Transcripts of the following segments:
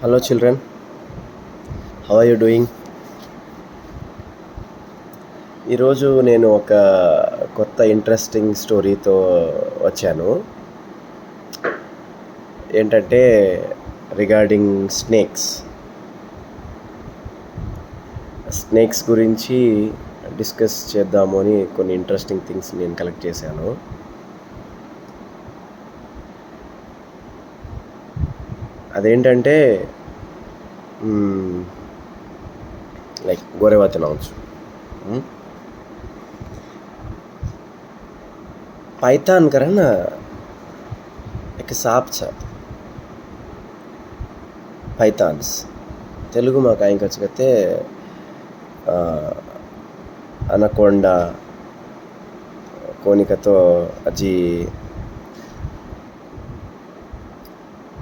Hello, children. How are you doing? ఈరోజు నేను ఒక కొత్త ఇంట్రెస్టింగ్ స్టోరీతో వచ్చాను. ఏంటంటే రిగార్డింగ్ స్నేక్స్ గురించి డిస్కస్ చేద్దాము అని కొన్ని ఇంట్రెస్టింగ్ థింగ్స్ నేను కలెక్ట్ చేశాను. అదేంటంటే లైక్ గోరేవాతి అనవచ్చు. पाइथन करे ना एक सांप छ పైథాన్స్ తెలుగు మాకు ఆయనకొచ్చితే అనకొండ కోనికతో అజి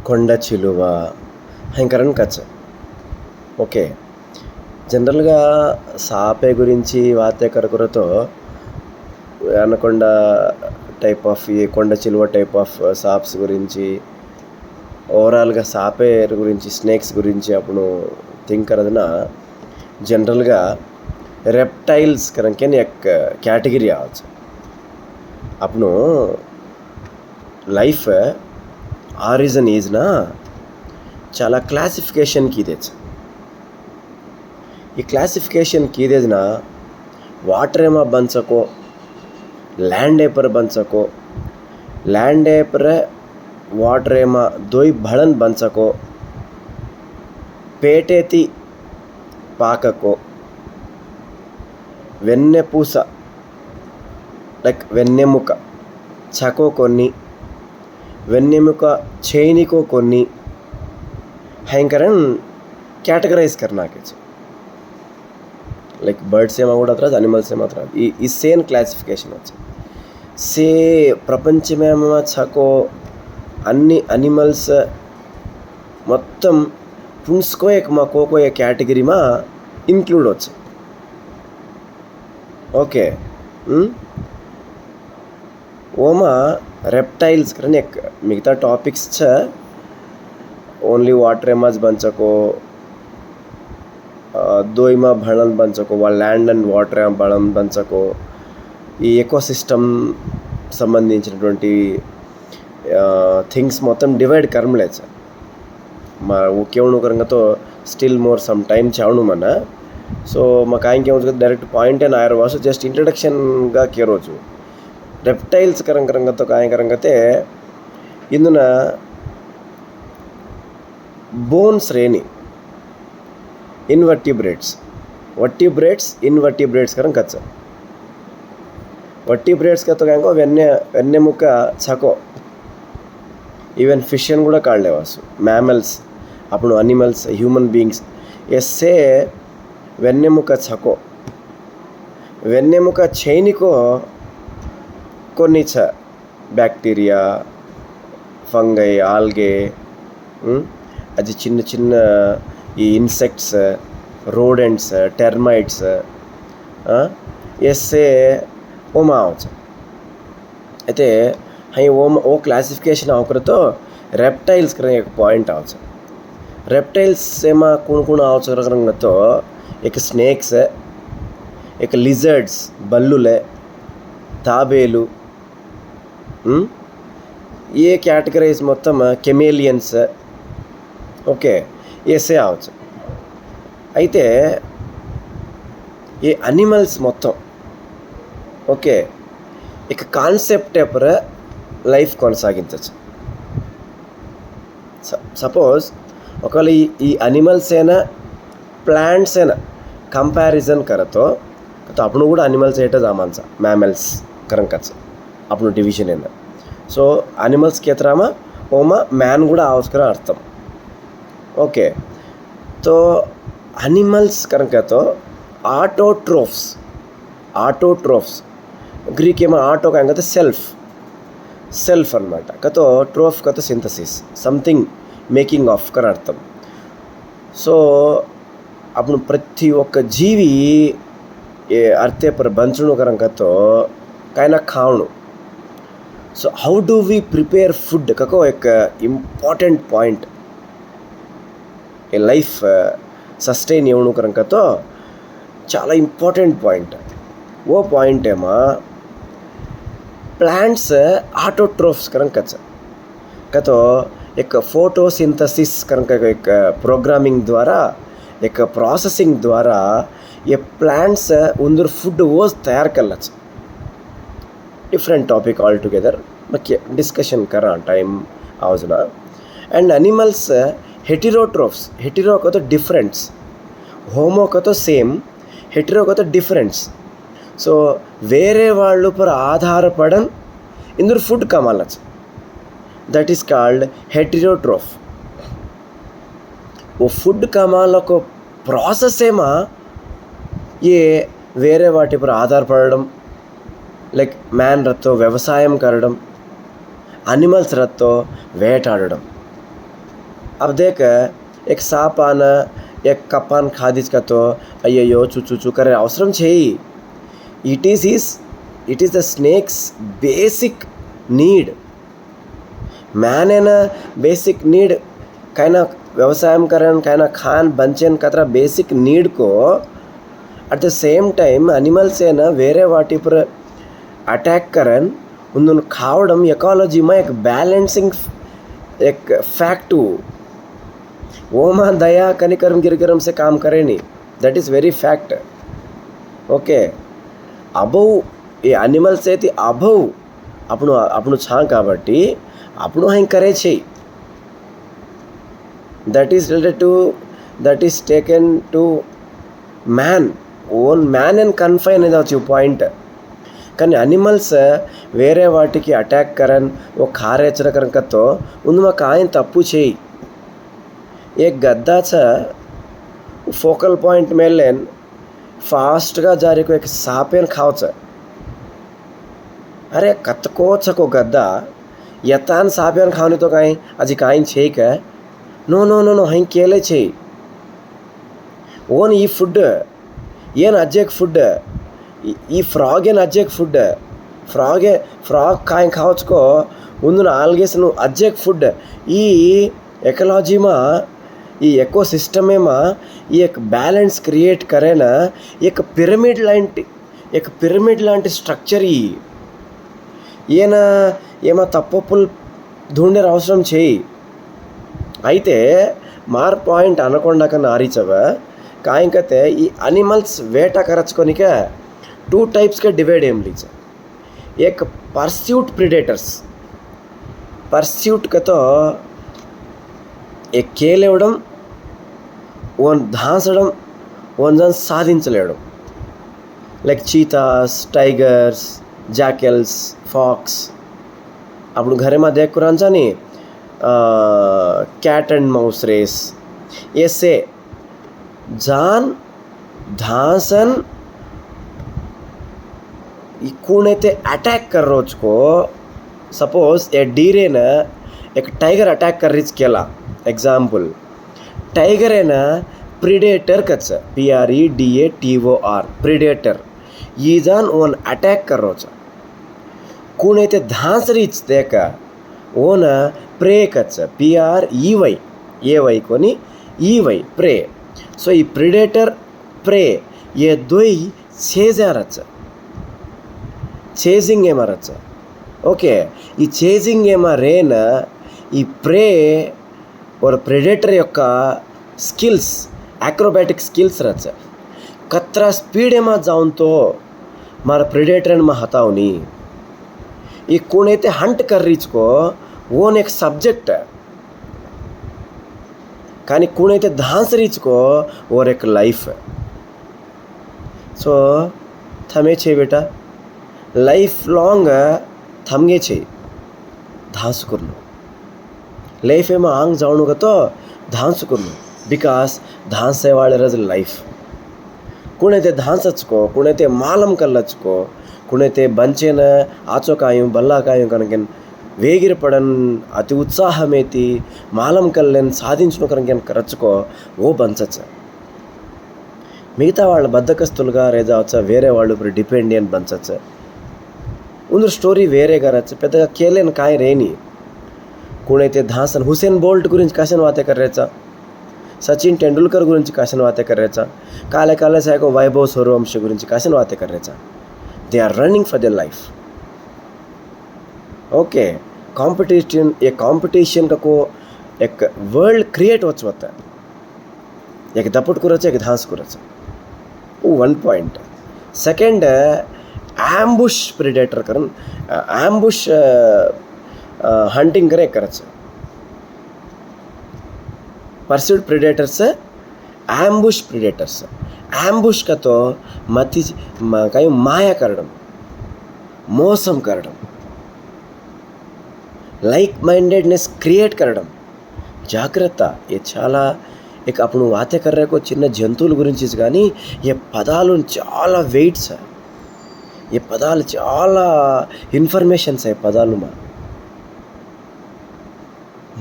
కొండ చిలువ హంకరన్ కచ్చ. ఓకే, జనరల్గా సాపే గురించి వాతే కరకురతో అనకొండ టైప్ ఆఫ్ ఈ కొండ చిలువ టైప్ ఆఫ్ సాప్స్ గురించి ఓవరాల్గా సాపే గురించి స్నేక్స్ గురించి అప్పుడు థింక్ करदना जनरलगा रेप्टाइल्स करके एक कैटेगरी आवाज़ अपनो लाइफ ऑरिजिन इज ना చాలా క్లాసిఫికేషన్ కీదేజ్. ఈ క్లాసిఫికేషన్ కీదేజ్ ना वाटर एमा बन सको लैंड एपर बन सको लैंड एपर वाटर एमा दोई भड़न बन सको पेटेती पाकको వెన్నె పూస లైక్ వెన్నెముక చకో కొన్ని వెన్నెముక చైనికో కొన్ని हैंकरन कैटेगराइज करना के लाइक बर्ड से मात्र एनिमल से मात्र ई सेम क्लासिफिकेशन से प्रपंच में छको अन्नी एनिमल्स మొత్తం పుంస్కో एक మకోకో एक कैटेगरी में इंक्लूड हो. ओके, ओमा रेप्टाइल्स करने एक मिगता टॉपिक्स छ ओनली वाटर एमाज बन सको दोइमा भड़न बन सको वा लैंड अंड वाटर भड़न बन सको ఈ ఎకోసిస్టమ్ సంబంధించినటువంటి థింగ్స్ మొత్తం డివైడ్ करमलेच मा वो केवणु करंगा तो स्टिल मोर सम टाइम चावणु मना. सो मा काय के डायरेक्ट पॉइंट एन आयर वास जस्ट इंट्रोडक्शन गा केरोजु रेप्टाइल्स करंगा तो काय करंगते इंदुन बोन्स रेनी इनवर्टिब्रेट्स इनवर्टिब्रेट्स करंग कच्चा वर्टिब्रेट्स का तो क्या వెన్నెముక చకో ఈవెన్ ఫిష్ అని కూడా కాళ్ళేవాసు మ్యామల్స్ అప్పుడు అనిమల్స్ హ్యూమన్ బీయింగ్స్ ఎస్సే వెన్నెముక చకో వెన్నెముక చైనికో కొన్ని చ బ్యాక్టీరియా ఫంగై ఆల్గే అది చిన్న చిన్న ఈ ఇన్సెక్ట్స్ రోడెంట్స్ టెర్మైట్స్ ఎస్సే ओमा आवाज అయితే హై ఓ క్లాసిఫికేషన్ అవకరతో రెప్టైల్స్ करे एक पॉइंट आवाज रेप्टाइल्स एमा कौन आवाज करंगतो एक स्नेक्स एक लिजर्ड्स बल्लुले ताबेलु ये कैटेगराइज మొత్తం కెమేలియన్స్. ఓకే, ऐसे आवाज అయితే ये एनिमल्स మొత్తం ఓకే ఇక కాన్సెప్ట్ ఎపర లైఫ్ కొనసాగించవచ్చు. సపోజ్ ఒకవేళ ఈ అనిమల్స్ అయినా ప్లాంట్స్ అయినా కంపారిజన్ కరతో అప్పుడు కూడా అనిమల్స్ ఏటా జామాన్స మ్యామల్స్ కరంకచ్చ అప్పుడు డివిజన్ అయినా. సో అనిమల్స్ కేతరామా ఓమా మ్యాన్ కూడా ఆవస్కర అర్థం. ఓకే, తో అనిమల్స్ కరంకతో ఆటోట్రోఫ్స్ ग्रीक में आटो का सेल्फ अन्नमाट कतो ट्रोफ कतो सिंथसिस समथिंग मेकिंग ऑफ कर अर्थम. सो अपन प्रति ఒక్క జీవి अर्थे पर बंचणु करंकतो कायना खावणु. So how do we prepare food kako एक important point a life sustain येवणु करंक तो చాలా ఇంపార్టెంట్ పాయింట్. वो पॉइंट है माँ प्लांट्स ऑटोट्रोफ्स करन कतो एक फोटोसिंथेसिस करन एक प्रोग्रामिंग द्वारा एक प्रोसेसिंग द्वारा ये प्लांट्स उंदर फूड वो तैयार कर different topic all together discussion करा टाइम आवजना. एंड एनिमल्स हेटेरोट्रोफ्स, हेटेरो को तो डिफरेंस, होमो को तो सेम, हेटेरो को तो डिफरेंस. सो వేరే వాళ్ళు पर ఆధారపడన్ ఇందులో ఫుడ్ కమాలచ్చు. That is called heterotroph. वो फूड कमाला को प्रोसेस ఏమా ये వేరే వాటి पर ఆధారపడడం, లైక్ మ్యాన్ రత్తో వ్యవసాయం కరడం, एनिमल्स रत्तो వేటాడడం. अब देख एक सांप आना एक कपान खादिच का तो अయ్యయ్యో चुचू करे అవసరం చేయి. It is the snakes basic need. मैन है ना बेसिक नीड कहना व्यवसाय करन कहना खान बंचन कतरा बेसिक नीड को at the same time animals है ना वेरे वाटी पर अटैक करन उन खावडम एकोलॉजी में एक बैलेंसिंग एक फैक्ट. वो मां दया कनिकरम गिरकरम से काम करे नहीं. That is very fact. Okay above ये एनिमल्स అయితే అబవ్ આપણું છા కాబట్టి આપણું અહીં કરે છે. that is related to that is taken to man own man and confine అనేది వచ్చి పాయింట్. కానీ एनिमल्स వేరే వాటికి అటాక్ करन वो खारेचर करन कतो उनमें कायन तप्पू చేయి. एक गद्दाचा फोकल पॉइंट मेलेन फास्टगा जारी को एक सापेन खावचं. अरे कतकोच को गद्दा यतान सापेन खावनी तो काही अजी काही छे का नो नो नो नो हई केले छे ओन ई फुड ಏನ್ ಅಜ್ಜೆಕ್ ಫುಡ್ ಈ ಫ್ರಾಗ್ ಏನು ಅಜ್ಜೆಕ್ ಫುಡ್ ಫ್ರಾಗ್ ಕಾಯಿ ખાવચકો ಒಂದು ಆಲ್ಗೇಸ್ನು ಅಜ್ಜೆಕ್ ಫುಡ್. ಈ એકોલોજીમાં ये इकोसिस्टमेમાં एक बैलेंस क्रिएट करे ना एक पिरमिड लांటి स्ट्रक्चर ఈయన ఏమో తప్పులు ధూండే అవసరం చేయి. అయితే మార్ పాయింట్ అనకొండ కన్నా ఆరిచవ కాయింకతే ఈ एनिमल्स వేట కరచుకొనిక 2 टाइप्स के डिवाइड एम लीच. एक परस्यूट प्रिडेटर्स. परस्यूट का तो एक కేలేవడం ఓన్ ధాంచడం ఓన్ జన్ సాధించలేడు. Like cheetahs, tigers, jackals, fox. आपण घरे में देख कुरांचा नी कैट एंड माउस रेस. ऐसे जान धांसन कोने ते अटैक कर रोज को सपोज ए डीरे न एक टाइगर अटैक कर रिच केला एग्जाम्पल. टाइगर है ना प्रिडेटर कच PREDATOR प्रिडेटर ये जान ओन अटैक कर रोचा कोने ते धांस रिच देखा वो ना प्रे कच PREY कोनी EY प्रे. सो ये प्रिडेटर प्रे ये दोई चेजिंग एमा रच. ओके ఈ చేజింగ్ ఏమా రేన ఈ ప్రే और प्रेडेटर యొక్క स्किल्स एक्रोबॅटिक स्किल्स रच कतरा स्पीड एमा जाऊन तो मारा प्रेडेटर में हतावनी ये कोणे ते हंट कर रीच को वोन एक सब्जेक्ट కానీ कोणे ते धांस रीच को और एक लाइफ. सो थमे छे बेटा लाइफ लॉन्ग थमगे छे धांस करलो लाइफ में आंग जाऊँ का तो धांस करलो बिकॉज धांस से वाले रज लाइफ कुणे ते धांसचको कुणे ते मालम कल्लचको कुणे ते बंचेन आचो कायूं बल्ला कायूं कनकेन वेगिर पड़न अति उत्साहमेति मालम कल्लेन साधिंचनो कनकेन करचको वो बंचच. మిగతా వాళ్ళ బద్దకస్తులుగా రేజావచ్చ వేరే వాళ్ళు ఇప్పుడు డిపెండెంట్ బంచచ్చ ఉందరు స్టోరీ వేరేగా రచ్చ పెద్దగా కేలేని కాయ రేని कोणैते धांसन हुसेन बोल्ट गुరించి कशन वाते कर रेचा सचिन तेंडुलकर गुరించి काशन बातें कर रहे काले काले से को वैभव सूर्यवंशी गुరించి काशन बातें कर रहे they are running for their life okay competition का को एक वर्ल्ड क्रिएट होता है एक दपट कुराचं एक धांस कुराचं 1 पॉइंट सेकंड एम्बुश प्रेडेटर करून एम्बुश हंटिंग करे करायचं परस्यूड प्रेडेटर्स एम्बुश का तो मती काही माया करडम మోసం करडम लाइक माइंडेडनेस क्रिएट करडम జాగ్రత్త ये చాలా एक आपण वाते कर रहे को చిన్న జంతువుల గురించి కానీ ये పదాలు చాలా వెయిట్స్ ये పదాలు చాలా ఇన్ఫర్మేషన్స్ పదాలు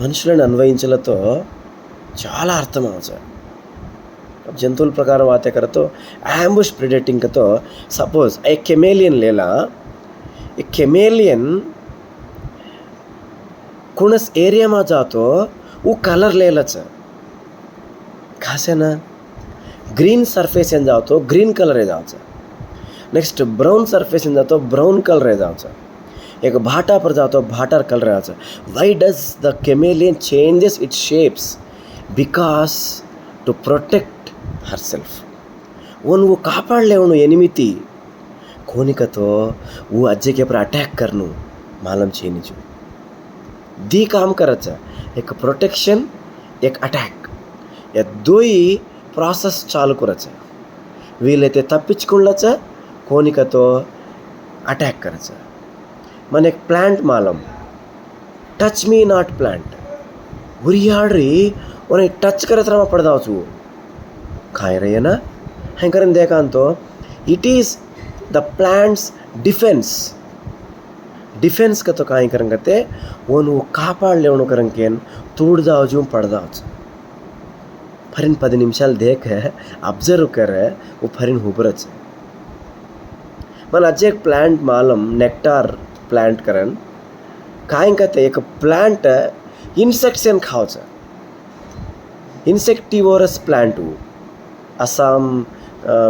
మనుషులను అన్వయించలతో చాలా అర్థం అవసరం जंतुओं प्रकार बातें करे तो एम्बुश प्रेडेटिंग का तो सपोज एक कैमेलियन लेला एक कैमेलियन कुणस एरिया में जातो वो कलर लेला खासे ना ग्रीन सरफेस एन जातो ग्रीन कलर है जाओ नेक्स्ट ब्राउन सरफेस एन जातो ब्राउन कलर है जाओ एक भाटा पर जातो भाटा कलर है जाओ why does the chameleon changes its shapes because to protect herself वो कापाड़ ले एनिमिति कोनिका तो वो अज्जे के ऊपर अटैक करनु मालूम चीनी जो दी काम करचा एक प्रोटेक्शन एक अटैक या दो ही ప్రాసెస్ చాలు కొరచ వీలైతే తప్పించుకుళ్ళచ కోనికతో అటాక్ करच मन एक प्लांट मालूम टच मी नॉट प्लांट उरियाड्री उन्हें टच करत रमा पड़दाव छु खाए रहे ना हैंकरन देखा तो it is the plants defence का तो काई करन करते वो कापाड़ ले करन केन तोड़ दाव जू पड़दाव फरिन 10 निमिषाल देख ऑब्जर्व कर वो फरिन हुबरच मन अज्जे एक प्लांट मालूम नेक्टार प्लांट करन काई कहते एक प्लांट इंसेक्ट्स एन खावच इंसेक्टिवोरस प्लांट असम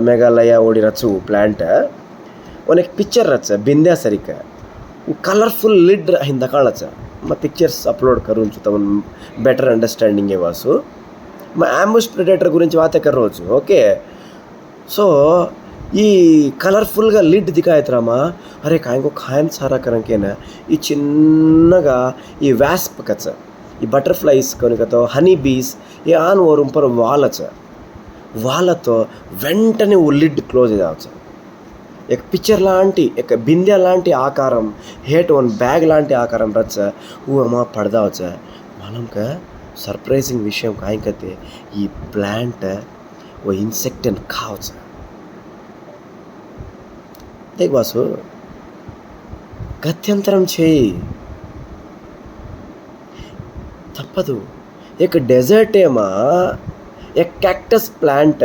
मेघालय ओडी रचू प्लांट वन एक पिक्चर रच बिंद्या सरिक वो कलरफुल लिड हिंदा काळच मैं पिक्चर्स अपलोड करून तमन बेटर अंडरस्टैंडिंग है वासु मैं एम्बुश प्रेडेटर गुరించి बातें कर रोज ओके सो ये कलरफुल गा लिड दिखायतरामा अरे कायको खायन सारा करन के ना ये चिन्नगा ये वास्प कच ये बटरफ्लाइज कोनिका तो हनी बीस ये आन ओरुम पर वालच వాళ్ళతో వెంటనే ఓ లిడ్ క్లోజ్ అయ్యవచ్చు एक पिक्चर लांटी एक बिंद्या लांटी आकारम हेट वन बैग लांटी आकारम रच वो अम्मा पड़दा वच मालूम का सरप्राइजिंग विषय काई कहते ये प्लांट वो इंसेक्ट एन खावच देख वासु गत्यंतरम చేయి తప్పదు एक डेजर्ट ఏమా एक कैक्टस प्लांट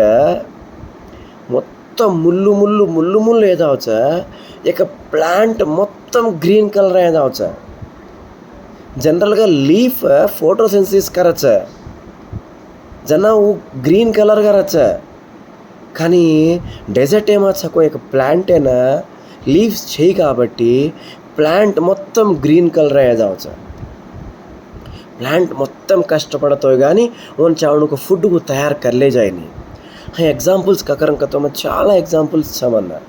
మొత్తం ముళ్ళు ముళ్ళు ముళ్ళు ముళ్ళు ఏదావచ్చ एक प्लांट మొత్తం గ్రీన్ కలర్ ఏదావచ్చ जनरल గా लीफ फोटोसिंथेसिस करच जना वो ग्रीन कलर करच కానీ డెజర్ట్ ఏమచ్చకో एक प्लांट ఏనా లీవ్స్ చేయి కాబట్టి ప్లాంట్ మొత్తం గ్రీన్ కలర్ ఏదావచ్చ प्लांट మొత్తం కష్టపడతో గాని ఓన్ చావునుకు ఫుడ్ కు తయారు करले जायनी हाँ एग्जांपल्स का करन का तो मैं చాలా एग्जांपल्स छमन्ना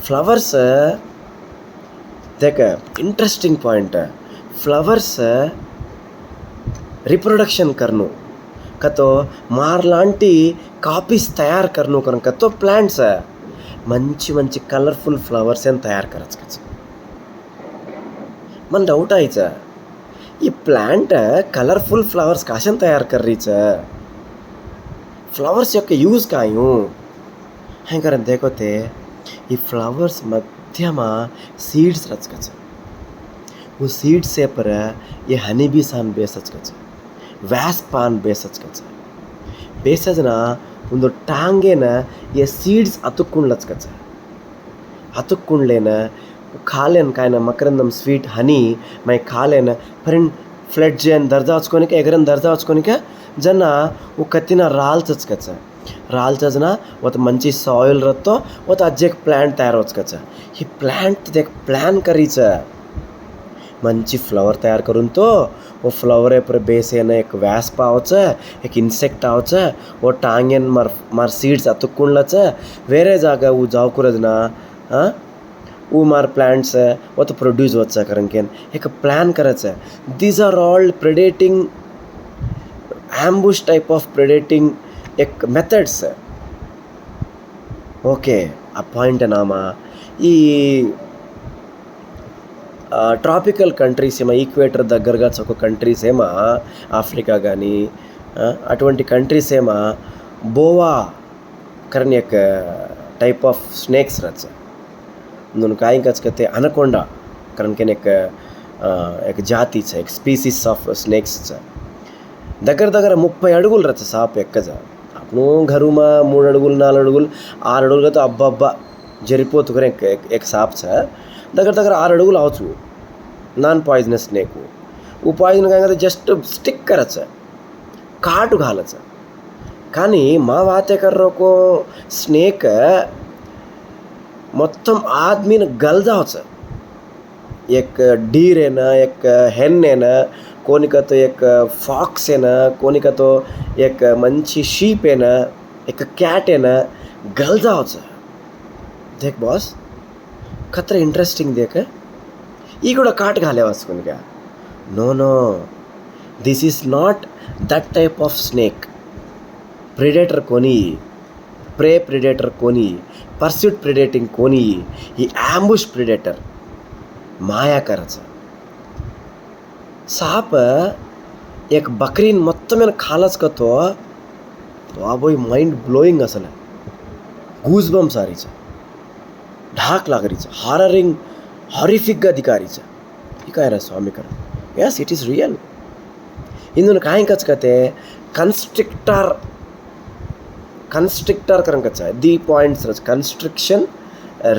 फ्लावर्स देख इंटरेस्टिंग पॉइंट फ्लावर्स रिप्रोडक्शन करनु कतो मार लांटी कापीस तयार करनु करन का तो प्लांट्स మంచి మంచి कलरफुल फ्लावर्स एन तयार करच मन डाउट आयच ये प्लांट कलरफुल फ्लावर्स काशन तयार कर रही फ्लावर्स యొక్క यूज कायू हैंकर देखोते ये फ्लावर्स मध्यमा सीड्स रचकच वो सीड से पर ये हनी बी सान बेसचकच वास्प पान बेसचकच बेसजना ಒಂದು ಟಾಂಗೇನ ये सीड्स ಅತುಕ್ಕೊಂಡ್ಲಚ್ಕಚ್ಚ ಅತುಕ್ಕೊಂಡ್ಲೇನ खा लेन काय ना मकरंदम स्वीट हनी मैं खा लेन परीन फ्लड जेन दर्जा वचकोनी का एगरन दर्जा वचकोनी का जना वो कत्तिना रालचच कच रालचच ना वत मंची सॉइल रत्तो वत अज्जे एक प्लांट तयार होच कच ही प्लांट देख प्लान करीच मंची फ्लावर तयार करून तो वो फ्लावर पर बेस ना एक व्यास्प आवच एक इन्सेक्ट आवच वो टांगेन मार सीड्स अतुक्कुंडलच वेरे जागा वो जावकुरद ना वो मार प्लांट्स वो तो प्रोड्यूस होच कारण केन एक प्लान करच these are all predating ambush type of predating एक methods ఓకే ఆ పాయింట్ నామా ఈ ట్రాపికల్ కంట్రీస్ ఏమో ఈక్వేటర్ దగ్గరగా ఒక కంట్రీస్ ఏమో ఆఫ్రికా కానీ అటువంటి కంట్రీస్ ఏమో బోవా करने एक टाइप ऑफ स्नेक्स रहते उन्होंने काय कहते अनाकोंडा कारण के एक जाति है एक स्पीसीस ऑफ स्नेक्स దగ్గర దగ్గర 30 అడుగులు రచ్చ సాప్ ఎక్కజ అప్పుడు घरूमा 3 అడుగులు 4 అడుగులు 6 అడుగులు तो అబ్బబ్బా జరిపోతు करे एक साप छ దగ్గర దగ్గర 6 అడుగులు आवछु नॉन पॉइजनस स्नेक वो पॉइजन काय करते जस्ट स्टिक करच काट घालच కానీ మా వాతేకర్రోకో స్నేక్ మొత్తం ఆदमीन गल जावच एक डीर है ना एक हेन है ना कोणी का तो एक फॉक्स है ना कोणी का तो एक मंची शीप है ना एक कैट है ना गल जाओ देख बॉस खतरा इंटरेस्टिंग देख ये కూడా काट घाले वास्कोनी क्या no no this is not that type of snake predator कोनी प्रे प्रेडेटर कोनी परस्यूट प्रेडेटिंग कोनी ये एम्बुश प्रेडेटर माया करच साप एक बकरीन మొత్తమైన खालच का तो बाबोय माइंड ब्लोइंग असल गूज बम्स आरीच ढाक लागरीच हाररिंग हॉरिफिक गा दिकारीच ही काय रा स्वामी कर यस इट इज रियल इंदुन काय कच कते कंस्ट्रिक्टर करन कच दी पॉइंट्स रच कंस्ट्रिक्शन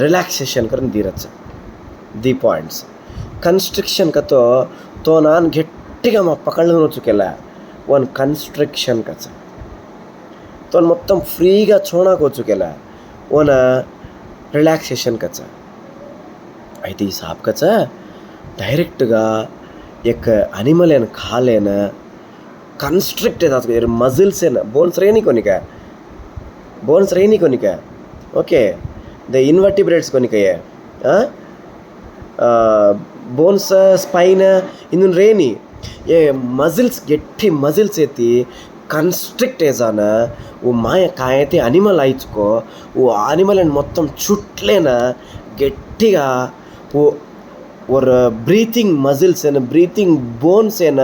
रिलैक्सेशन करन दी रच दी पॉइंट्स कंस्ट्रिक्शन का तो नान गट्टिगा मा पकड़नोचु केला वन कंस्ट्रिक्शन कच तो మొత్తం ఫ్రీగా చోనాకోచు केला वन रिलैक्सेशन कच అయితే ఈ సాప్ कच డైరెక్ట్గా एक एनिमल ఏన खालेन कंस्ट्रिक्ट येतात मजिल्स ఏన बोन्स रेनी कोनी का ओके द इन्वर्टिब्रेट्स कोनी का बोन्स स्पाइन इन रेनी ये मजिल्स गेट्टी मजिल्स एती कंस्ट्रिक्ट एजाना वो माया कायते एनिमल आइचको वो एनिमल एन మొత్తం చుట్లేనా గట్టిగా वो और ब्रीथिंग मजिल्स एन ब्रीथिंग बोन्स एन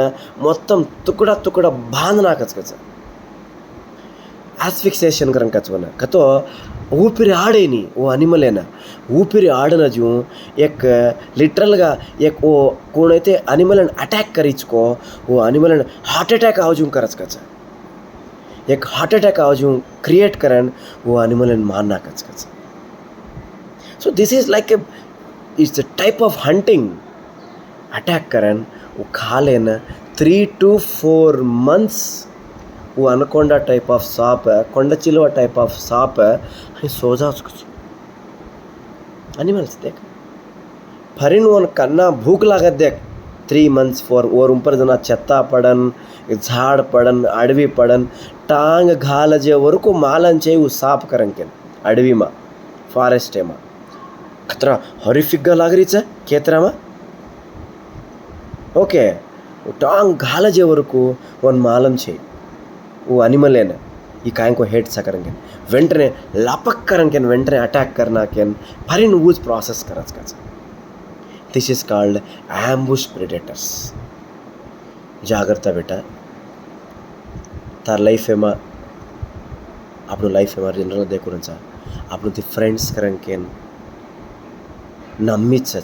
మొత్తం टुकड़ा टुकड़ा बांधना कच एस्फिक्सेशन करन कचवना कतो ऊपिरी आडेनी वो एनिमल है ना ऊपिरी आडना जो एक लिटरल गा एक वो कोण అయితే एनिमल अटैक करीचको वो एनिमल हार्ट अटैक आवजून करच कच एक हार्ट अटैक आवजून क्रिएट करन वो एनिमल मारना कच so this is like it's a type of hunting attack करन वो खा लेना 3 to 4 months वो अनाकोंडा टाइप ऑफ सांप कोंडचिलवा टाइप ऑफ सांप सो जा एनिमल्स देख फरिन वन कन्ना भूख लागत देख 3 months 4 और ऊपर जना చెత్త पड़न झाड़ पड़न अडवी पड़न टांग घाल जे वरकू मालन चे वो सांप करन के अडवी मा फॉरेस्ट मा खतरा हॉरिफिक गा लागरी छ केतरा मा ओके टांग घाल जे वरकू वन मालन छे वो एनिमल है ना ये काय को हेड सा करेंगे वेंटने लापक करेंगे वेंटने अटैक करना के फरिन ऊज प्रोसेस करच कच this is called ambush predators जाग्रता बेटा तार लाइफ में આપણું લાઈફ એમાં જનરલ દેખું છે આપણું તે ફ્રેન્ડ્સ કરન કેન નમ્મી છે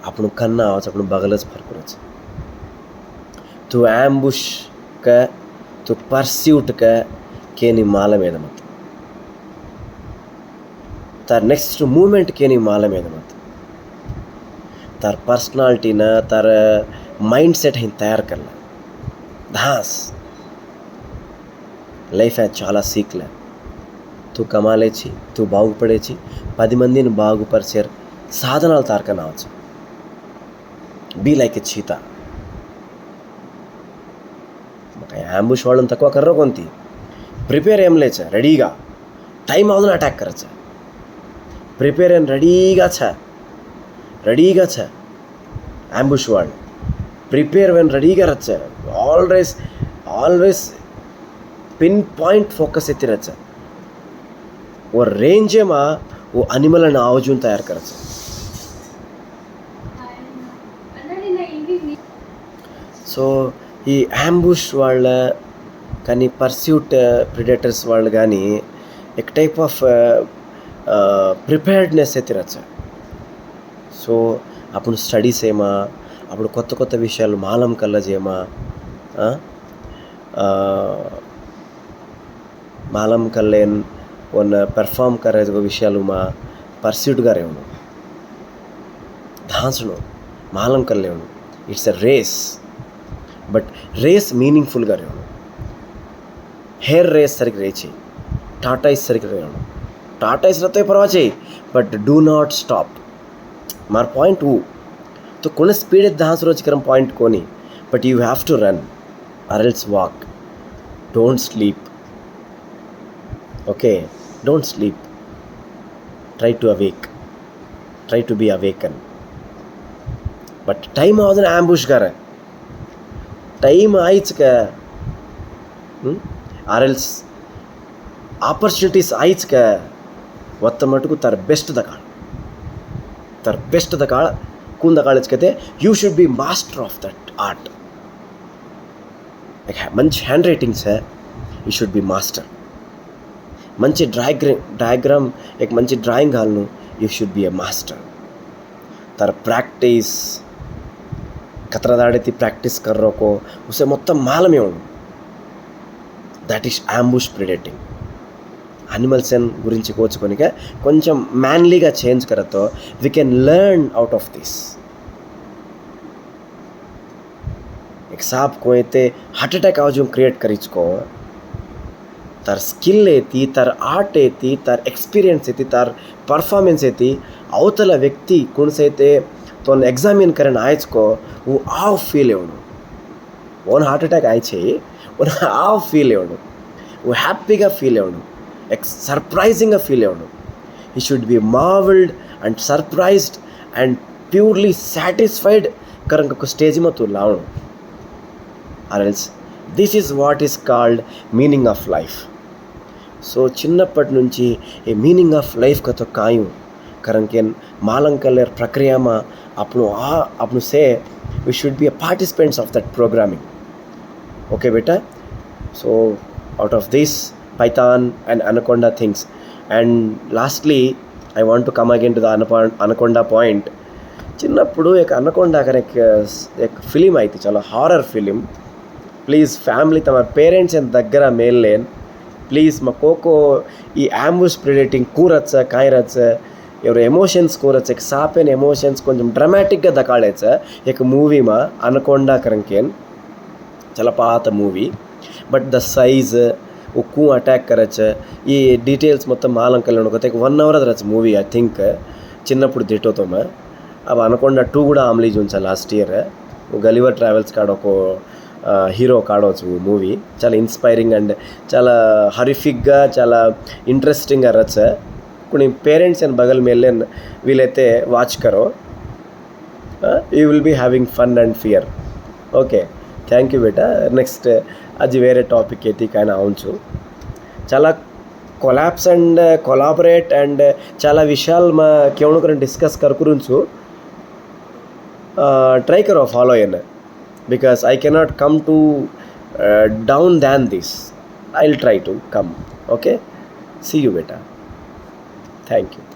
આપણું કન્ના આવે છે આપણું બગલ જ ફરક છે તો એમ્બુશ કે तो परस्यूट का केनी माल में मत तार नेक्स्ट मूवमेंट केनी माल में मत तार पर्सनालिटी न तार माइंडसेट हिं तैयार करला धास లైఫ్ చాలా సీక్లే తూ కమాలేచి తూ బాగుపడేచి 10 మందిని బాగుపరిచే సాధనాలు తారకనవచ్చు బీ లైక్ ఎ చీతా ॲम्बुश వాళ్ళని తక్కువ కర్రో కొంతి ప్రిపేర్ ఏం లేచ రెడీగా టైం అవుదని అటాక్ కరచ ప్రిపేర్ అండ్ రెడీగా ఛ ॲम्बुश వాళ్ళు प्रिपेयर वेन रेडीगा रच ऑलवेज पिन पॉइंट फोकस एती रच वो रेंज में वो एनिमल आणि आवाजून तयार करायचं. సో ఈ యాంబుష్ వాళ్ళ కానీ పర్స్యూట్ ప్రిడేటర్స్ వాళ్ళు కానీ एक टाइप ऑफ प्रिपेर्डनेस ఎత్తిరచ్చ. సో అప్పుడు స్టడీస్ ఏమా అప్పుడు కొత్త కొత్త విషయాలు మాలం కల్లా చేయమా मालम कल्लेन वन परफॉर्म करे विषयालू मा पर्स्यूट गा रेवनु धांसणु मालम कल्लेवनु it's a race but race meaningful गा रेवनु हेर रेस सरिग रेची टाटाइस सरिग रेवनु टाटाइस रते परवा चेई बट डू नॉट स्टॉप मार पॉइंट वो तो कोने स्पीड धांस रोज करम पॉइंट कोनी but you have to run or else walk. Don't sleep. Okay, don't sleep. Try to awake. Try to be awakened. But time was an ambush kare. Time aids ka. Or else opportunities aids ka. Vatta matuku tar best dakal. Tar best dakal. Kun dakal ichkate. You should be master of that art. एक मंच hand writings है you should be master मंची diagram एक मंची drawing घालू you should be a master तार practice कतरा दाड़े प्रैक्टिस कर रो को उसे మొత్తం మాలమే ఉండు that is ambush predating animals ఎన్ గురించి కోచుకొనిక కొంచెం మ్యాన్లీగా చేంజ్ కరతో we can learn out of this. एक सांप को एते हार्ट अटैक आवाज क्रिएट करीचको तार स्किल एती तार आर्ट एती तार एक्सपीरियंस एती तार परफॉर्मेंस एती अवतल व्यक्ति कुण से तो एग्जामिन करन आयचको वो आव फील एवणु ओन हार्ट अटैक आयचे ओन आव फील एवणु वो हैप्पी गा फील एवणु एक सरप्राइजिंग गा फील एवणु he should be marvelled and surprised and purely satisfied करन को स्टेज में तू लावणु or else this is what is called meaning of life. so చిన్నప్పటి నుంచి ఏ మీనింగ్ ఆఫ్ లైఫ్ का तो कायू कारण के मालंग कलर प्रक्रिया में अपनो से we should be a participants of that programming. okay beta, so out of this python and anaconda things, and lastly I want to come again to the anaconda point. చిన్నప్పుడు एक anaconda का एक film आई थी चलो horror film. Please family तम parents दर मेल लेन प्लीज़ मको ई एम्बुश प्रिडेटिंग कूरच कायरच एवर एमोशन्स कूरच एक सापेन एमोशन्स కొంచెం ड्रामेटिक दकाळेच एक मूवी में अनकोंडा करंकेन चला पात मूवी बट द साइज वो कू अटैक करच ई डीटेल्स మొత్తం मालम कल्याण को 1 hour रच मूवी आई थिंक చిన్నప్పుడు दिटो तो मैं अब अनकोंडा 2 కూడా आमली जुंचा लास्ट ईयर वो गलिवर ट्रैवल्स काडोको హీరో కాడవచ్చు మూవీ చాలా ఇన్స్పైరింగ్ అండ్ చాలా హరిఫిక్గా చాలా ఇంట్రెస్టింగ్గా రచ కొన్ని పేరెంట్స్ అండ్ బగల్ మేలేన్ వీలైతే వాచ్ కరో you will be having fun and fear. Okay thank you బేటా. నెక్స్ట్ అది వేరే టాపిక్ అయితే కానీ అవచ్చు చాలా కొలాప్స్ అండ్ కొలాబరేట్ అండ్ చాలా విషయాలు మా కేవలం కరెంట్ డిస్కస్ కరుకురుంచు ట్రై కరో follow Ayyanna because I cannot come to down than this. I'll try to come. Okay, see you beta. Thank you.